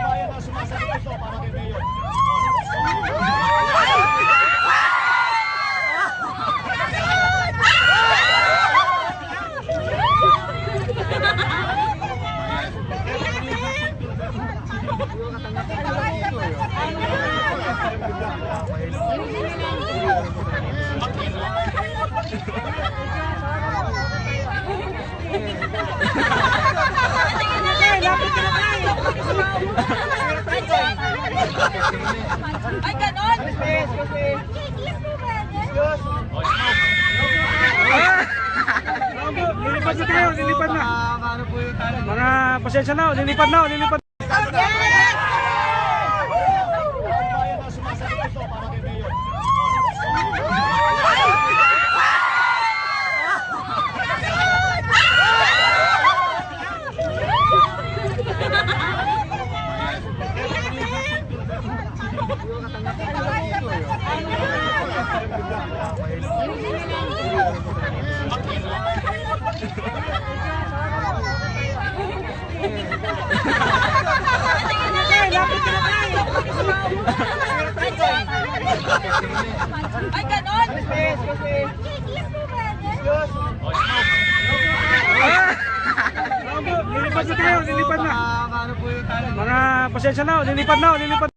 Bayan na sumasagot ito para kay Mayor. Ay, ganon! Lilipad na tayo, lilipad na. Mga pasensya na, lilipad na, lilipad. Bayan na sumasagot ito para kay Mayor. Ay, ganon! Lilipad na tayo, lilipad na. Mga pasensya na, lilipad na, lilipad.